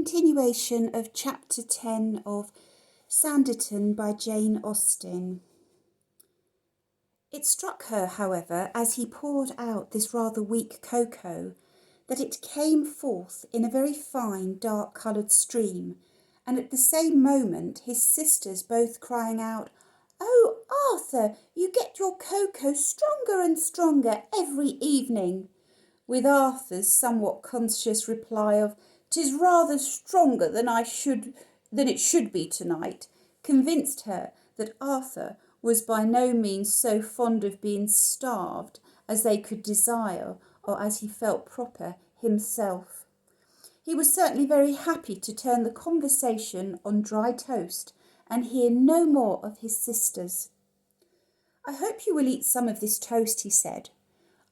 continuation of Chapter 10 of Sanditon by Jane Austen. It struck her, however, as he poured out this rather weak cocoa, that it came forth in a very fine dark-coloured stream, and at the same moment his sisters both crying out, "Oh, Arthur, you get your cocoa stronger and stronger every evening," with Arthur's somewhat conscious reply of, "'Tis rather stronger than it should be tonight," convinced her that Arthur was by no means so fond of being starved as they could desire, or as he felt proper himself. He was certainly very happy to turn the conversation on dry toast and hear no more of his sisters. "I hope you will eat some of this toast," he said.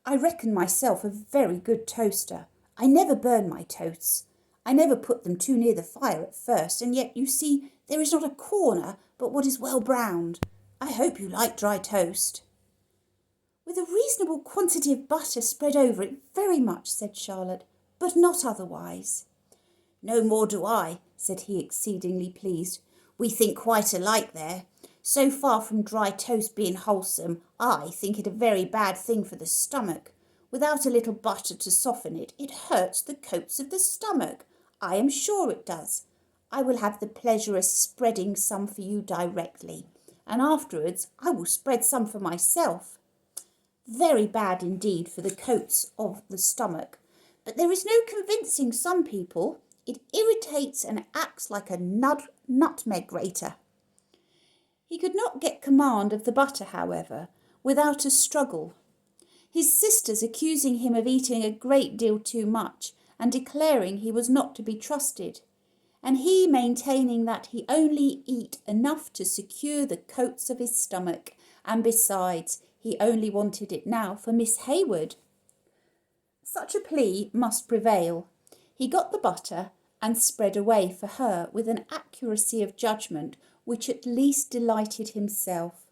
"I reckon myself a very good toaster. I never burn my toasts. I never put them too near the fire at first, and yet, you see, there is not a corner but what is well browned. I hope you like dry toast." "With a reasonable quantity of butter spread over it, very much," said Charlotte, "but not otherwise." "No more do I," said he, exceedingly pleased. "We think quite alike there. So far from dry toast being wholesome, I think it a very bad thing for the stomach. Without a little butter to soften it, it hurts the coats of the stomach. I am sure it does. I will have the pleasure of spreading some for you directly, and afterwards I will spread some for myself. Very bad indeed for the coats of the stomach, but there is no convincing some people. It irritates and acts like a nutmeg grater." He could not get command of the butter, however, without a struggle, his sisters accusing him of eating a great deal too much and declaring he was not to be trusted, and he maintaining that he only eat enough to secure the coats of his stomach, and besides, he only wanted it now for Miss Hayward. Such a plea must prevail. He got the butter and spread away for her with an accuracy of judgment which at least delighted himself.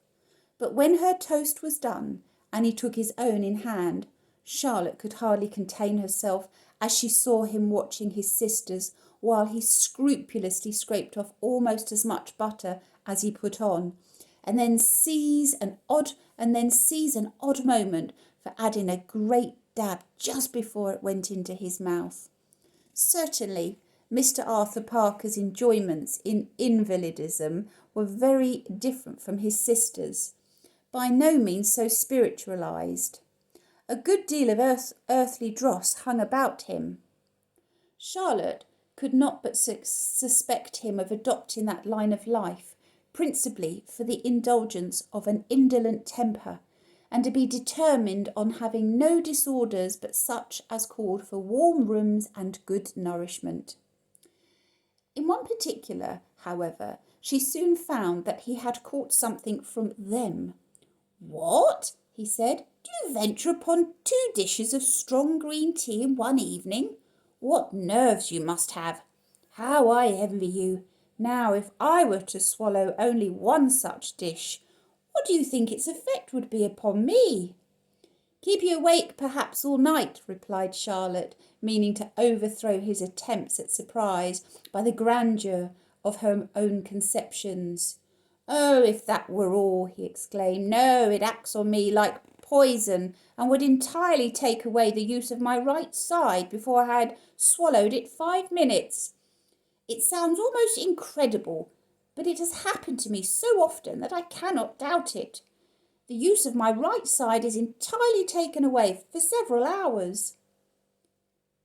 But when her toast was done, and he took his own in hand, Charlotte could hardly contain herself as she saw him watching his sisters while he scrupulously scraped off almost as much butter as he put on, and then seize an odd moment for adding a great dab just before it went into his mouth. Certainly, Mr. Arthur Parker's enjoyments in invalidism were very different from his sisters', by no means so spiritualised. A good deal of earthly dross hung about him. Charlotte could not but suspect him of adopting that line of life, principally for the indulgence of an indolent temper, and to be determined on having no disorders but such as called for warm rooms and good nourishment. In one particular, however, she soon found that he had caught something from them. "What?" he said. "Do you venture upon 2 dishes of strong green tea in one evening? What nerves you must have! How I envy you! Now, if I were to swallow only one such dish, what do you think its effect would be upon me?" "Keep you awake perhaps all night," replied Charlotte, meaning to overthrow his attempts at surprise by the grandeur of her own conceptions. "Oh, if that were all!" he exclaimed. "No, it acts on me like poison, and would entirely take away the use of my right side before I had swallowed it 5 minutes. It sounds almost incredible, but it has happened to me so often that I cannot doubt it. The use of my right side is entirely taken away for several hours."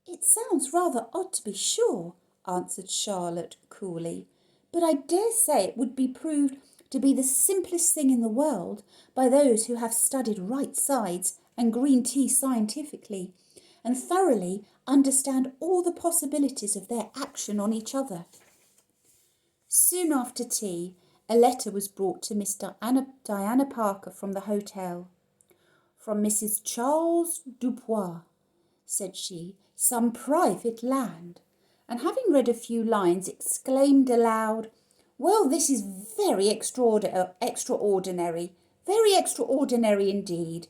"It sounds rather odd, to be sure," answered Charlotte coolly, "but I dare say it would be proved to be the simplest thing in the world by those who have studied right sides and green tea scientifically, and thoroughly understand all the possibilities of their action on each other." Soon after tea, a letter was brought to Miss Diana Parker from the hotel. "From Mrs. Charles Dubois," said she, "some private land," and having read a few lines, exclaimed aloud, "Well, this is very extraordinary, very extraordinary indeed,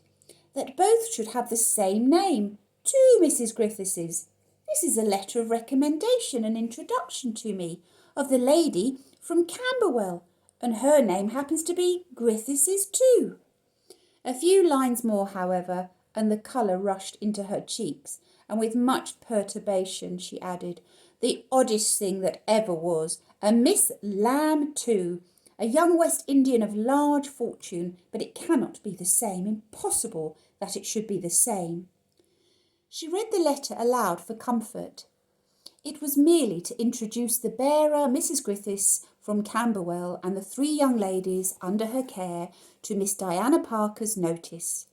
that both should have the same name, 2 Mrs. Griffithses. This is a letter of recommendation and introduction to me of the lady from Camberwell, and her name happens to be Griffiths's too." A few lines more, however, and the colour rushed into her cheeks, and with much perturbation she added, "The oddest thing that ever was, a Miss Lamb too, a young West Indian of large fortune, but it cannot be the same, impossible that it should be the same." She read the letter aloud for comfort. It was merely to introduce the bearer, Mrs. Griffiths from Camberwell, and the 3 young ladies under her care to Miss Diana Parker's notice.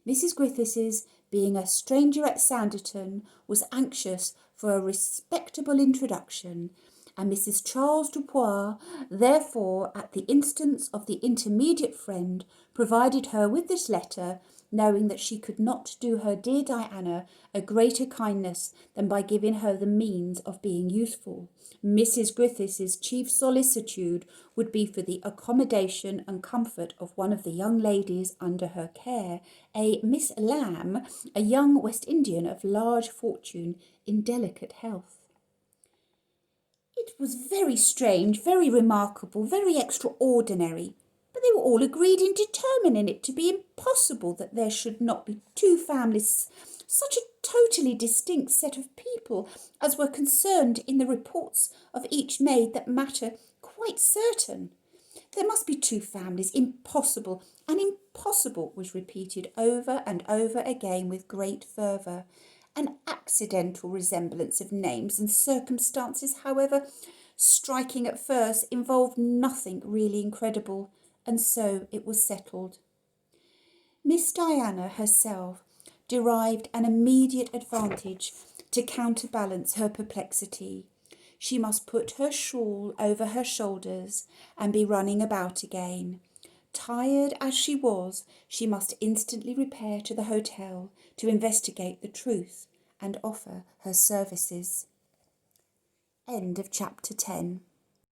Mrs. Griffiths, being a stranger at Sanditon, was anxious for a respectable introduction, and Mrs. Charles Dupois, therefore, at the instance of the intermediate friend, provided her with this letter, knowing that she could not do her dear Diana a greater kindness than by giving her the means of being useful. Mrs. Griffiths's chief solicitude would be for the accommodation and comfort of one of the young ladies under her care, a Miss Lamb, a young West Indian of large fortune, in delicate health. It was very strange, very remarkable, very extraordinary, but they were all agreed in determining it to be impossible that there should not be 2 families, such a totally distinct set of people as were concerned in the reports of each made that matter quite certain. There must be 2 families, impossible, and impossible was repeated over and over again with great fervour. An accidental resemblance of names and circumstances, however striking at first, involved nothing really incredible, and so it was settled. Miss Diana herself derived an immediate advantage to counterbalance her perplexity. She must put her shawl over her shoulders and be running about again. Tired as she was, she must instantly repair to the hotel to investigate the truth and offer her services. End of chapter 10.